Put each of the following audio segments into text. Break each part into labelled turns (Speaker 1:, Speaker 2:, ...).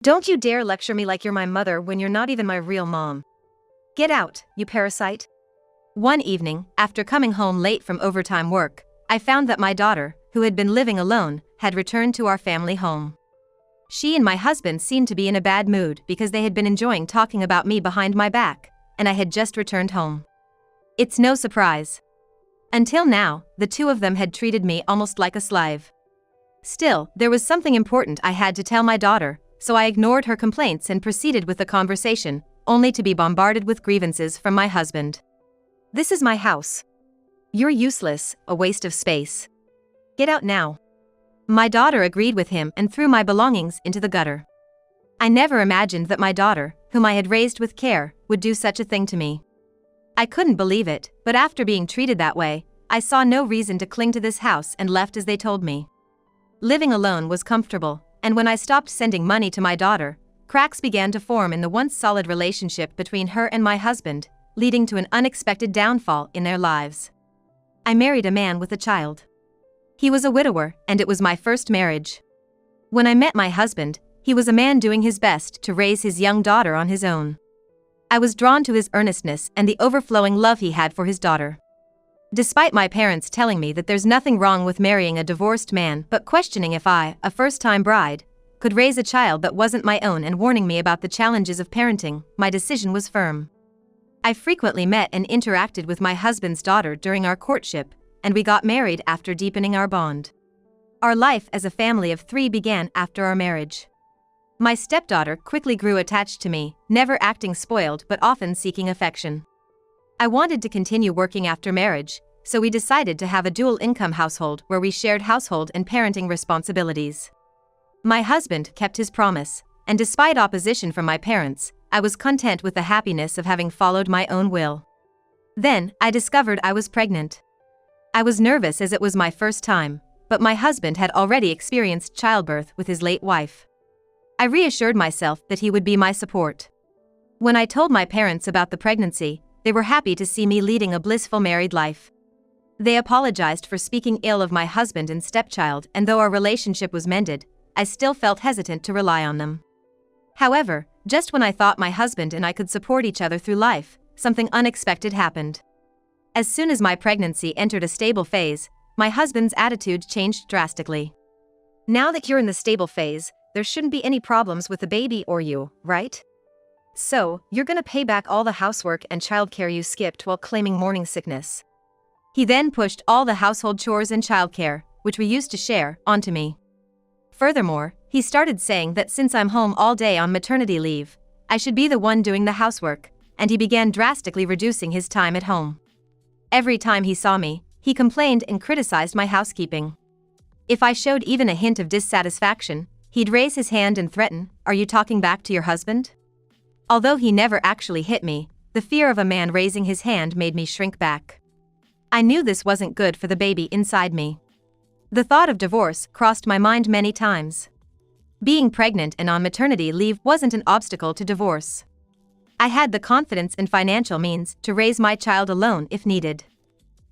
Speaker 1: Don't you dare lecture me like you're my mother when you're not even my real mom. Get out, you parasite. One evening, after coming home late from overtime work, I found that my daughter, who had been living alone, had returned to our family home. She and my husband seemed to be in a bad mood because they had been enjoying talking about me behind my back, and I had just returned home. It's no surprise. Until now, the two of them had treated me almost like a slave. Still, there was something important I had to tell my daughter, so I ignored her complaints and proceeded with the conversation, only to be bombarded with grievances from my husband. This is my house. You're useless, a waste of space. Get out now. My daughter agreed with him and threw my belongings into the gutter. I never imagined that my daughter, whom I had raised with care, would do such a thing to me. I couldn't believe it, but after being treated that way, I saw no reason to cling to this house and left as they told me. Living alone was comfortable, and when I stopped sending money to my daughter, cracks began to form in the once solid relationship between her and my husband, leading to an unexpected downfall in their lives. I married a man with a child. He was a widower, and it was my first marriage. When I met my husband, he was a man doing his best to raise his young daughter on his own. I was drawn to his earnestness and the overflowing love he had for his daughter. Despite my parents telling me that there's nothing wrong with marrying a divorced man but questioning if I, a first-time bride, could raise a child that wasn't my own and warning me about the challenges of parenting, my decision was firm. I frequently met and interacted with my husband's daughter during our courtship, and we got married after deepening our bond. Our life as a family of 3 began after our marriage. My stepdaughter quickly grew attached to me, never acting spoiled but often seeking affection. I wanted to continue working after marriage, so we decided to have a dual-income household where we shared household and parenting responsibilities. My husband kept his promise, and despite opposition from my parents, I was content with the happiness of having followed my own will. Then, I discovered I was pregnant. I was nervous as it was my first time, but my husband had already experienced childbirth with his late wife. I reassured myself that he would be my support. When I told my parents about the pregnancy, they were happy to see me leading a blissful married life. They apologized for speaking ill of my husband and stepchild, and though our relationship was mended, I still felt hesitant to rely on them. However, just when I thought my husband and I could support each other through life, something unexpected happened. As soon as my pregnancy entered a stable phase, my husband's attitude changed drastically. Now that you're in the stable phase, there shouldn't be any problems with the baby or you, right? So, you're gonna pay back all the housework and childcare you skipped while claiming morning sickness. He then pushed all the household chores and childcare, which we used to share, onto me. Furthermore, he started saying that since I'm home all day on maternity leave, I should be the one doing the housework, and he began drastically reducing his time at home. Every time he saw me, he complained and criticized my housekeeping. If I showed even a hint of dissatisfaction, he'd raise his hand and threaten, "Are you talking back to your husband?" Although he never actually hit me, the fear of a man raising his hand made me shrink back. I knew this wasn't good for the baby inside me. The thought of divorce crossed my mind many times. Being pregnant and on maternity leave wasn't an obstacle to divorce. I had the confidence and financial means to raise my child alone if needed.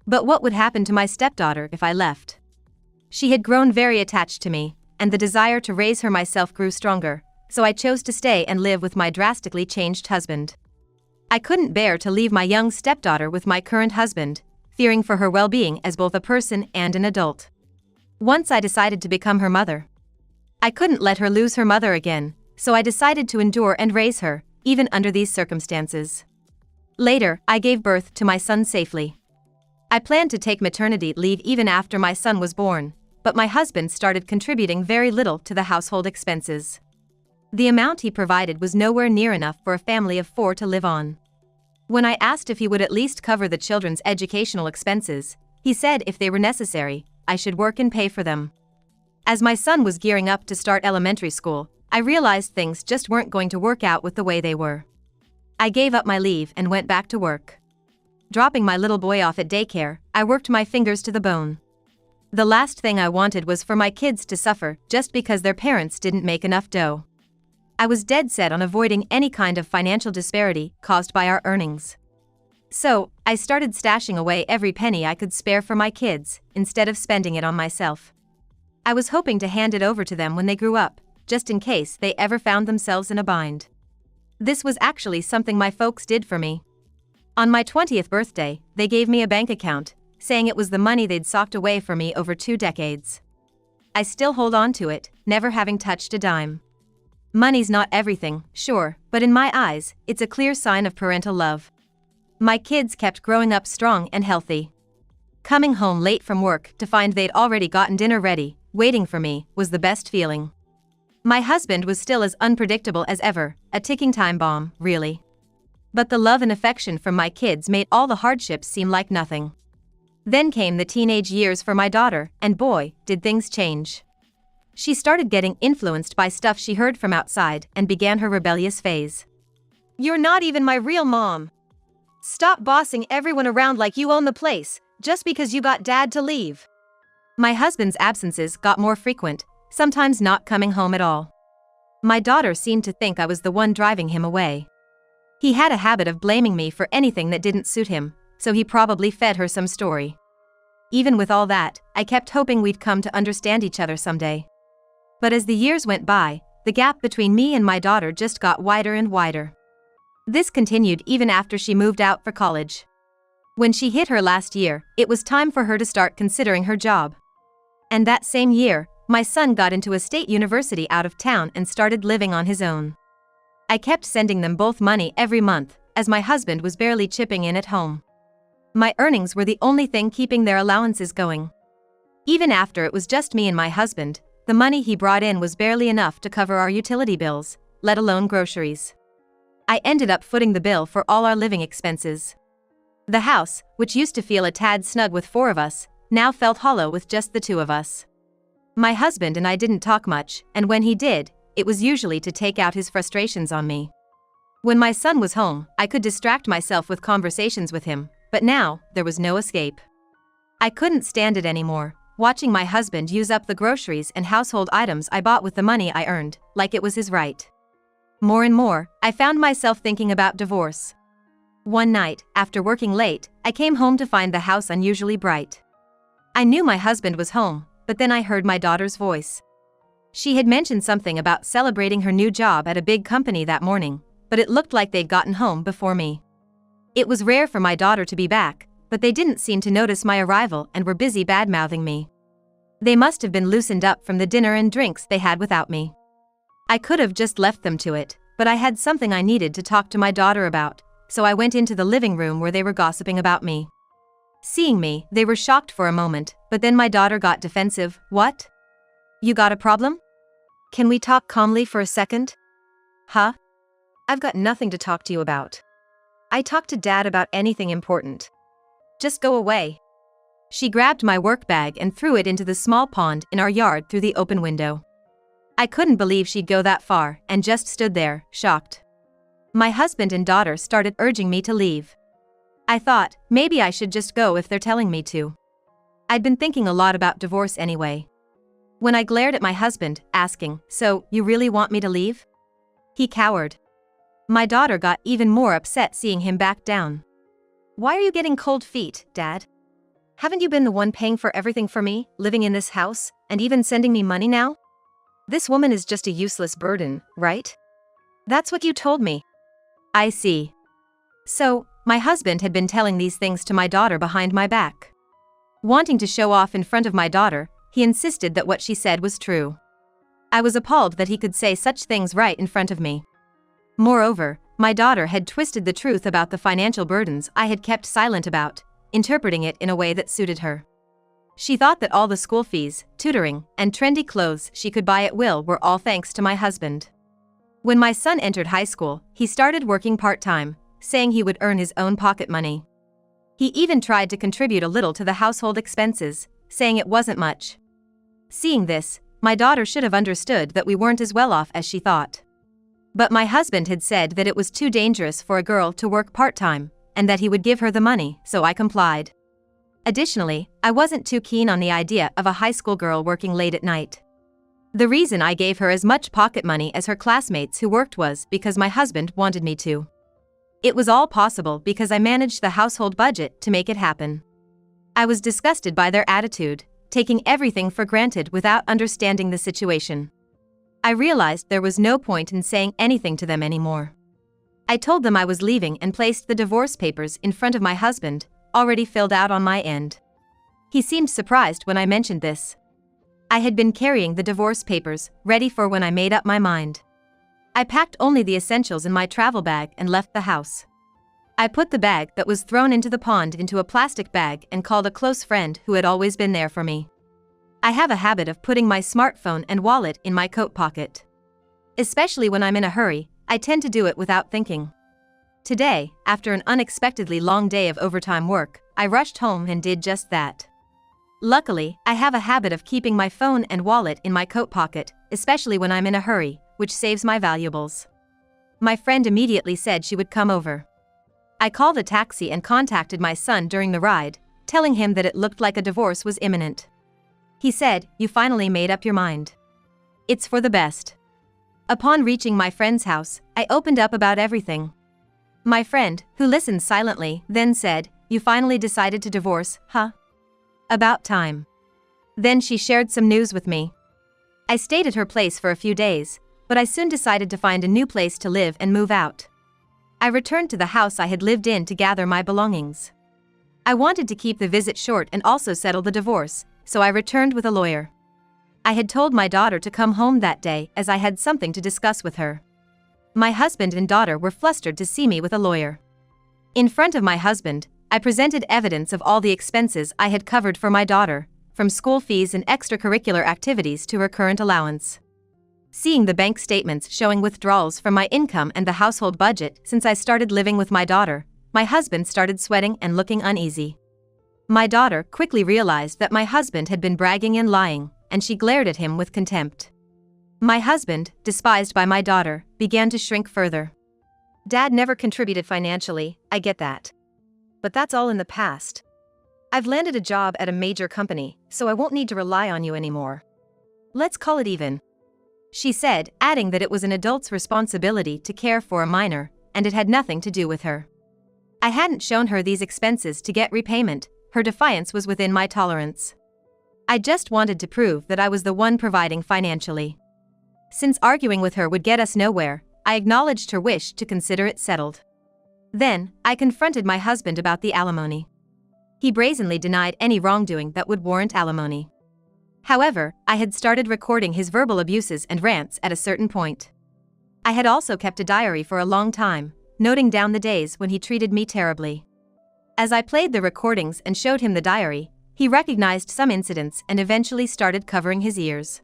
Speaker 1: But what would happen to my stepdaughter if I left? She had grown very attached to me, and the desire to raise her myself grew stronger, so I chose to stay and live with my drastically changed husband. I couldn't bear to leave my young stepdaughter with my current husband, fearing for her well-being as both a person and an adult. Once I decided to become her mother. I couldn't let her lose her mother again, so I decided to endure and raise her, even under these circumstances. Later, I gave birth to my son safely. I planned to take maternity leave even after my son was born, but my husband started contributing very little to the household expenses. The amount he provided was nowhere near enough for a family of 4 to live on. When I asked if he would at least cover the children's educational expenses, he said if they were necessary, I should work and pay for them. As my son was gearing up to start elementary school, I realized things just weren't going to work out with the way they were. I gave up my leave and went back to work. Dropping my little boy off at daycare, I worked my fingers to the bone. The last thing I wanted was for my kids to suffer just because their parents didn't make enough dough. I was dead set on avoiding any kind of financial disparity caused by our earnings. So, I started stashing away every penny I could spare for my kids, instead of spending it on myself. I was hoping to hand it over to them when they grew up, just in case they ever found themselves in a bind. This was actually something my folks did for me. On my 20th birthday, they gave me a bank account, saying it was the money they'd socked away for me over 2 decades. I still hold on to it, never having touched a dime. Money's not everything, sure, but in my eyes, it's a clear sign of parental love. My kids kept growing up strong and healthy. Coming home late from work to find they'd already gotten dinner ready, waiting for me, was the best feeling. My husband was still as unpredictable as ever, a ticking time bomb, really. But the love and affection from my kids made all the hardships seem like nothing. Then came the teenage years for my daughter, and boy, did things change. She started getting influenced by stuff she heard from outside and began her rebellious phase. "You're not even my real mom. Stop bossing everyone around like you own the place, just because you got dad to leave." My husband's absences got more frequent, sometimes not coming home at all. My daughter seemed to think I was the one driving him away. He had a habit of blaming me for anything that didn't suit him, so he probably fed her some story. Even with all that, I kept hoping we'd come to understand each other someday. But as the years went by, the gap between me and my daughter just got wider and wider. This continued even after she moved out for college. When she hit her last year, it was time for her to start considering her job. And that same year, my son got into a state university out of town and started living on his own. I kept sending them both money every month, as my husband was barely chipping in at home. My earnings were the only thing keeping their allowances going. Even after it was just me and my husband, the money he brought in was barely enough to cover our utility bills, let alone groceries. I ended up footing the bill for all our living expenses. The house, which used to feel a tad snug with 4 of us, now felt hollow with just the 2 of us. My husband and I didn't talk much, and when he did, it was usually to take out his frustrations on me. When my son was home, I could distract myself with conversations with him, but now, there was no escape. I couldn't stand it anymore, watching my husband use up the groceries and household items I bought with the money I earned, like it was his right. More and more, I found myself thinking about divorce. One night, after working late, I came home to find the house unusually bright. I knew my husband was home, but then I heard my daughter's voice. She had mentioned something about celebrating her new job at a big company that morning, but it looked like they'd gotten home before me. It was rare for my daughter to be back, but they didn't seem to notice my arrival and were busy bad-mouthing me. They must have been loosened up from the dinner and drinks they had without me. I could have just left them to it, but I had something I needed to talk to my daughter about, so I went into the living room where they were gossiping about me. Seeing me, they were shocked for a moment, but then my daughter got defensive. "What? You got a problem? Can we talk calmly for a second?" "Huh? I've got nothing to talk to you about. I talk to Dad about anything important. Just go away." She grabbed my work bag and threw it into the small pond in our yard through the open window. I couldn't believe she'd go that far, and just stood there, shocked. My husband and daughter started urging me to leave. I thought, maybe I should just go if they're telling me to. I'd been thinking a lot about divorce anyway. When I glared at my husband, asking, "So, you really want me to leave?" He cowered. My daughter got even more upset seeing him back down. "Why are you getting cold feet, Dad? Haven't you been the one paying for everything for me, living in this house, and even sending me money now? This woman is just a useless burden, right? That's what you told me." "I see." So, my husband had been telling these things to my daughter behind my back. Wanting to show off in front of my daughter, he insisted that what she said was true. I was appalled that he could say such things right in front of me. Moreover, my daughter had twisted the truth about the financial burdens I had kept silent about, interpreting it in a way that suited her. She thought that all the school fees, tutoring, and trendy clothes she could buy at will were all thanks to my husband. When my son entered high school, he started working part-time, saying he would earn his own pocket money. He even tried to contribute a little to the household expenses, saying it wasn't much. Seeing this, my daughter should have understood that we weren't as well off as she thought. But my husband had said that it was too dangerous for a girl to work part-time, and that he would give her the money, so I complied. Additionally, I wasn't too keen on the idea of a high school girl working late at night. The reason I gave her as much pocket money as her classmates who worked was because my husband wanted me to. It was all possible because I managed the household budget to make it happen. I was disgusted by their attitude, taking everything for granted without understanding the situation. I realized there was no point in saying anything to them anymore. I told them I was leaving and placed the divorce papers in front of my husband, already filled out on my end. He seemed surprised when I mentioned this. I had been carrying the divorce papers, ready for when I made up my mind. I packed only the essentials in my travel bag and left the house. I put the bag that was thrown into the pond into a plastic bag and called a close friend who had always been there for me. I have a habit of putting my smartphone and wallet in my coat pocket. Especially when I'm in a hurry, I tend to do it without thinking. Today, after an unexpectedly long day of overtime work, I rushed home and did just that. Luckily, I have a habit of keeping my phone and wallet in my coat pocket, especially when I'm in a hurry, which saves my valuables. My friend immediately said she would come over. I called a taxi and contacted my son during the ride, telling him that it looked like a divorce was imminent. He said, "You finally made up your mind. It's for the best." Upon reaching my friend's house, I opened up about everything. My friend, who listened silently, then said, "You finally decided to divorce, huh? About time." Then she shared some news with me. I stayed at her place for a few days, but I soon decided to find a new place to live and move out. I returned to the house I had lived in to gather my belongings. I wanted to keep the visit short and also settle the divorce, so I returned with a lawyer. I had told my daughter to come home that day as I had something to discuss with her. My husband and daughter were flustered to see me with a lawyer. In front of my husband, I presented evidence of all the expenses I had covered for my daughter, from school fees and extracurricular activities to her current allowance. Seeing the bank statements showing withdrawals from my income and the household budget since I started living with my daughter, my husband started sweating and looking uneasy. My daughter quickly realized that my husband had been bragging and lying, and she glared at him with contempt. My husband, despised by my daughter, began to shrink further. "Dad never contributed financially, I get that. But that's all in the past. I've landed a job at a major company, so I won't need to rely on you anymore. Let's call it even," she said, adding that it was an adult's responsibility to care for a minor, and it had nothing to do with her. I hadn't shown her these expenses to get repayment. Her defiance was within my tolerance. I just wanted to prove that I was the one providing financially. Since arguing with her would get us nowhere, I acknowledged her wish to consider it settled. Then, I confronted my husband about the alimony. He brazenly denied any wrongdoing that would warrant alimony. However, I had started recording his verbal abuses and rants at a certain point. I had also kept a diary for a long time, noting down the days when he treated me terribly. As I played the recordings and showed him the diary, he recognized some incidents and eventually started covering his ears.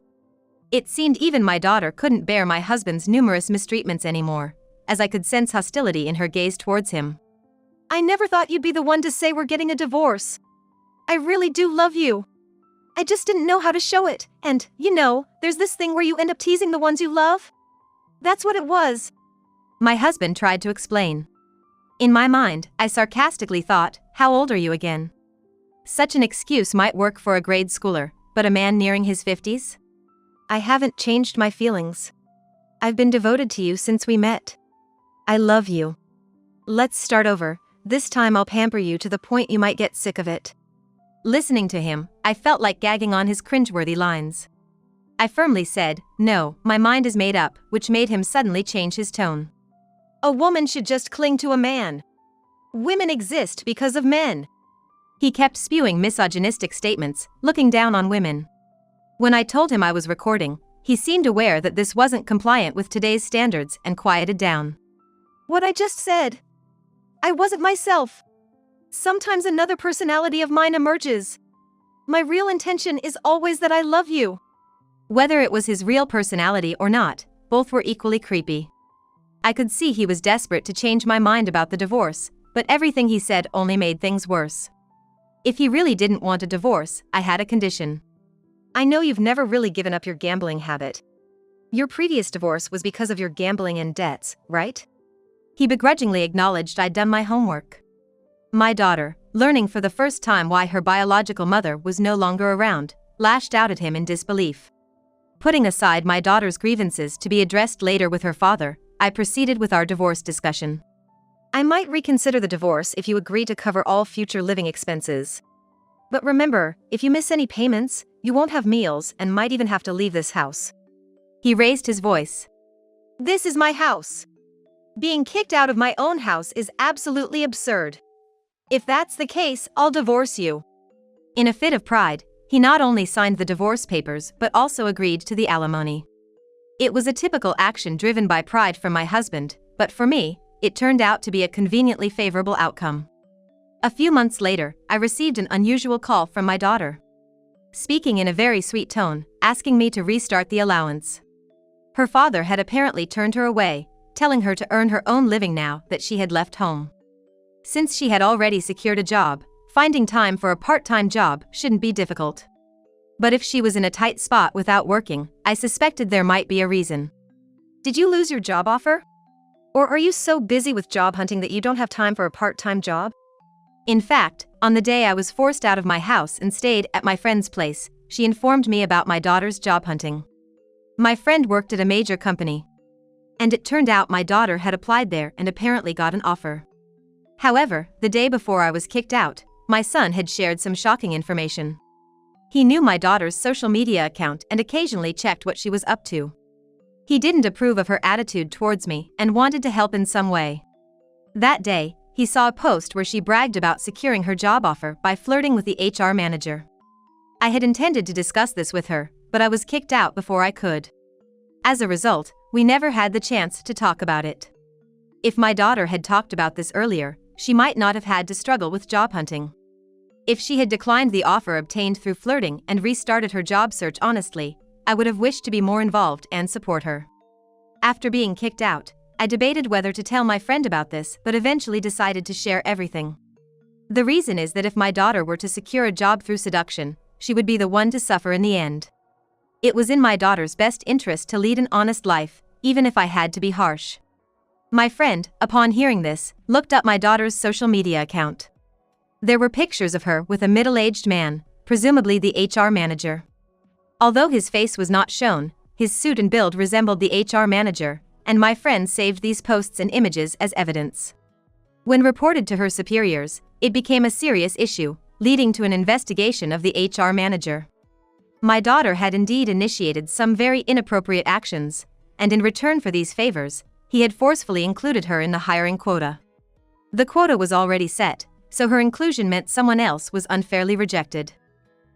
Speaker 1: It seemed even my daughter couldn't bear my husband's numerous mistreatments anymore, as I could sense hostility in her gaze towards him. "I never thought you'd be the one to say we're getting a divorce. I really do love you. I just didn't know how to show it, and, there's this thing where you end up teasing the ones you love. That's what it was," my husband tried to explain. In my mind, I sarcastically thought, "How old are you again?" Such an excuse might work for a grade schooler, but a man nearing his 50s? "I haven't changed my feelings. I've been devoted to you since we met. I love you. Let's start over. This time I'll pamper you to the point you might get sick of it." Listening to him, I felt like gagging on his cringeworthy lines. I firmly said, "No, my mind is made up," which made him suddenly change his tone. "A woman should just cling to a man. Women exist because of men." He kept spewing misogynistic statements, looking down on women. When I told him I was recording, he seemed aware that this wasn't compliant with today's standards and quieted down. "What I just said. I wasn't myself. Sometimes another personality of mine emerges. My real intention is always that I love you." Whether it was his real personality or not, both were equally creepy. I could see he was desperate to change my mind about the divorce, but everything he said only made things worse. If he really didn't want a divorce, I had a condition. "I know you've never really given up your gambling habit. Your previous divorce was because of your gambling and debts, right?" He begrudgingly acknowledged I'd done my homework. My daughter, learning for the first time why her biological mother was no longer around, lashed out at him in disbelief. Putting aside my daughter's grievances to be addressed later with her father, I proceeded with our divorce discussion. "I might reconsider the divorce if you agree to cover all future living expenses. But remember, if you miss any payments, you won't have meals and might even have to leave this house." He raised his voice. "This is my house. Being kicked out of my own house is absolutely absurd. If that's the case, I'll divorce you." In a fit of pride, he not only signed the divorce papers but also agreed to the alimony. It was a typical action driven by pride from my husband, but for me, it turned out to be a conveniently favorable outcome. A few months later, I received an unusual call from my daughter. Speaking in a very sweet tone, asking me to restart the allowance. Her father had apparently turned her away, telling her to earn her own living now that she had left home. Since she had already secured a job, finding time for a part-time job shouldn't be difficult. But if she was in a tight spot without working, I suspected there might be a reason. "Did you lose your job offer? Or are you so busy with job hunting that you don't have time for a part-time job?" In fact, on the day I was forced out of my house and stayed at my friend's place, she informed me about my daughter's job hunting. My friend worked at a major company. And it turned out my daughter had applied there and apparently got an offer. However, the day before I was kicked out, my son had shared some shocking information. He knew my daughter's social media account and occasionally checked what she was up to. He didn't approve of her attitude towards me and wanted to help in some way. That day, he saw a post where she bragged about securing her job offer by flirting with the HR manager. I had intended to discuss this with her, but I was kicked out before I could. As a result, we never had the chance to talk about it. If my daughter had talked about this earlier, she might not have had to struggle with job hunting. If she had declined the offer obtained through flirting and restarted her job search honestly, I would have wished to be more involved and support her. After being kicked out, I debated whether to tell my friend about this but eventually decided to share everything. The reason is that if my daughter were to secure a job through seduction, she would be the one to suffer in the end. It was in my daughter's best interest to lead an honest life, even if I had to be harsh. My friend, upon hearing this, looked up my daughter's social media account. There were pictures of her with a middle-aged man, presumably the HR manager. Although his face was not shown, his suit and build resembled the HR manager, and my friend saved these posts and images as evidence. When reported to her superiors, it became a serious issue, leading to an investigation of the HR manager. My daughter had indeed initiated some very inappropriate actions, and in return for these favors, he had forcefully included her in the hiring quota. The quota was already set, so her inclusion meant someone else was unfairly rejected.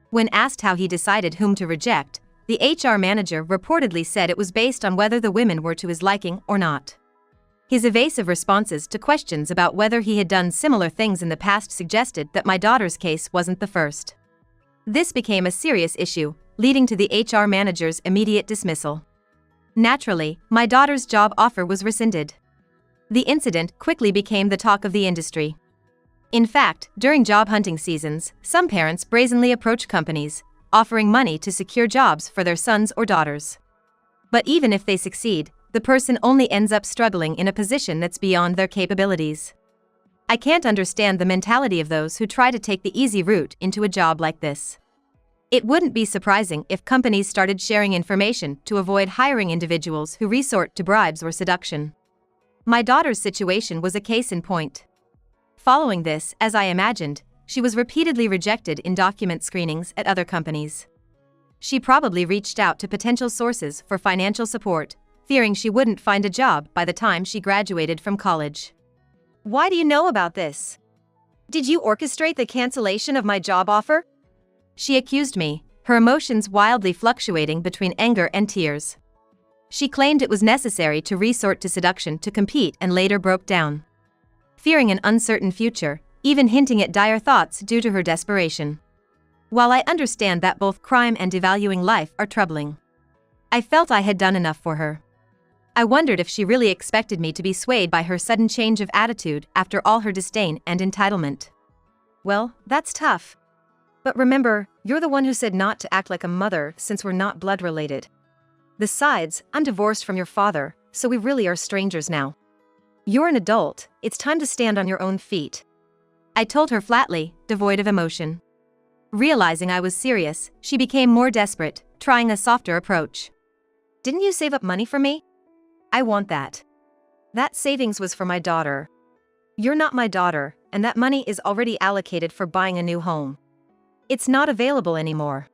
Speaker 1: When asked how he decided whom to reject, the HR manager reportedly said it was based on whether the women were to his liking or not. His evasive responses to questions about whether he had done similar things in the past suggested that my daughter's case wasn't the first. This became a serious issue, leading to the HR manager's immediate dismissal. Naturally, my daughter's job offer was rescinded. The incident quickly became the talk of the industry. In fact, during job hunting seasons, some parents brazenly approach companies, offering money to secure jobs for their sons or daughters. But even if they succeed, the person only ends up struggling in a position that's beyond their capabilities. I can't understand the mentality of those who try to take the easy route into a job like this. It wouldn't be surprising if companies started sharing information to avoid hiring individuals who resort to bribes or seduction. My daughter's situation was a case in point. Following this, as I imagined, she was repeatedly rejected in document screenings at other companies. She probably reached out to potential sources for financial support, fearing she wouldn't find a job by the time she graduated from college. "Why do you know about this? Did you orchestrate the cancellation of my job offer?" she accused me, her emotions wildly fluctuating between anger and tears. She claimed it was necessary to resort to seduction to compete and later broke down. Fearing an uncertain future, even hinting at dire thoughts due to her desperation. While I understand that both crime and devaluing life are troubling, I felt I had done enough for her. I wondered if she really expected me to be swayed by her sudden change of attitude after all her disdain and entitlement. Well, that's tough. But remember, you're the one who said not to act like a mother since we're not blood related. Besides, I'm divorced from your father, so we really are strangers now. You're an adult, it's time to stand on your own feet. I told her flatly, devoid of emotion. Realizing I was serious, she became more desperate, trying a softer approach. "Didn't you save up money for me? I want that. That savings was for my daughter. You're not my daughter, and that money is already allocated for buying a new home. It's not available anymore."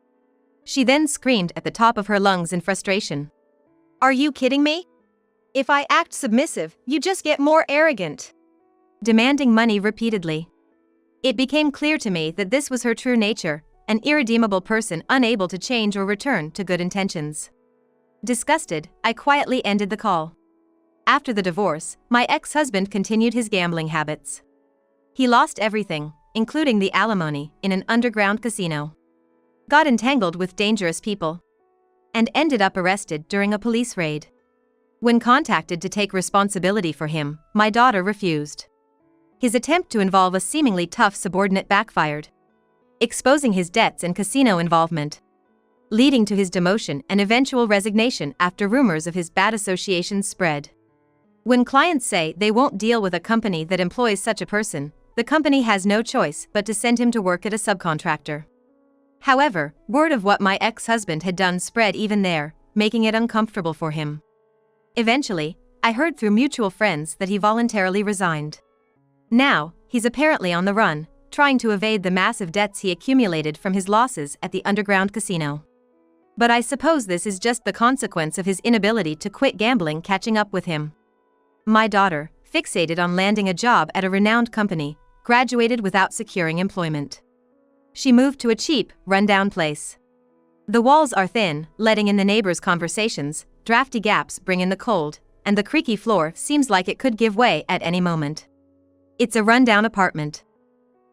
Speaker 1: She then screamed at the top of her lungs in frustration. Are you kidding me? If I act submissive, you just get more arrogant. Demanding money repeatedly. It became clear to me that this was her true nature, an irredeemable person unable to change or return to good intentions. Disgusted, I quietly ended the call. After the divorce, my ex-husband continued his gambling habits. He lost everything, including the alimony, in an underground casino. Got entangled with dangerous people. And ended up arrested during a police raid. When contacted to take responsibility for him, my daughter refused. His attempt to involve a seemingly tough subordinate backfired, exposing his debts and casino involvement, leading to his demotion and eventual resignation after rumors of his bad associations spread. When clients say they won't deal with a company that employs such a person, the company has no choice but to send him to work at a subcontractor. However, word of what my ex-husband had done spread even there, making it uncomfortable for him. Eventually, I heard through mutual friends that he voluntarily resigned. Now, he's apparently on the run, trying to evade the massive debts he accumulated from his losses at the underground casino. But I suppose this is just the consequence of his inability to quit gambling catching up with him. My daughter, fixated on landing a job at a renowned company, graduated without securing employment. She moved to a cheap, rundown place. The walls are thin, letting in the neighbors' conversations, drafty gaps bring in the cold, and the creaky floor seems like it could give way at any moment. It's a rundown apartment.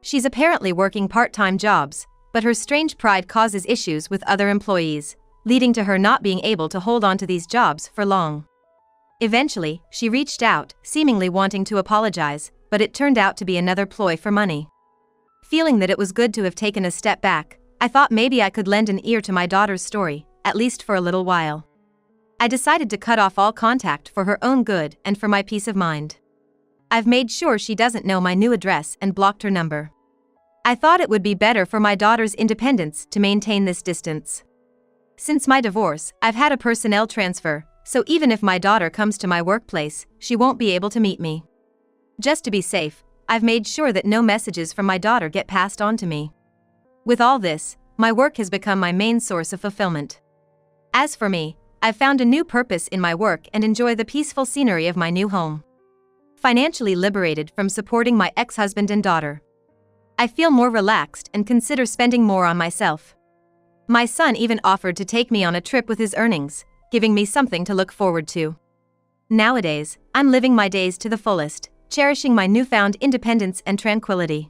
Speaker 1: She's apparently working part-time jobs, but her strange pride causes issues with other employees, leading to her not being able to hold on to these jobs for long. Eventually, she reached out, seemingly wanting to apologize, but it turned out to be another ploy for money. Feeling that it was good to have taken a step back, I thought maybe I could lend an ear to my daughter's story, at least for a little while. I decided to cut off all contact for her own good and for my peace of mind. I've made sure she doesn't know my new address and blocked her number. I thought it would be better for my daughter's independence to maintain this distance. Since my divorce, I've had a personnel transfer, so even if my daughter comes to my workplace, she won't be able to meet me. Just to be safe, I've made sure that no messages from my daughter get passed on to me. With all this, my work has become my main source of fulfillment. As for me, I've found a new purpose in my work and enjoy the peaceful scenery of my new home. Financially liberated from supporting my ex-husband and daughter, I feel more relaxed and consider spending more on myself. My son even offered to take me on a trip with his earnings, giving me something to look forward to. Nowadays, I'm living my days to the fullest, cherishing my newfound independence and tranquility.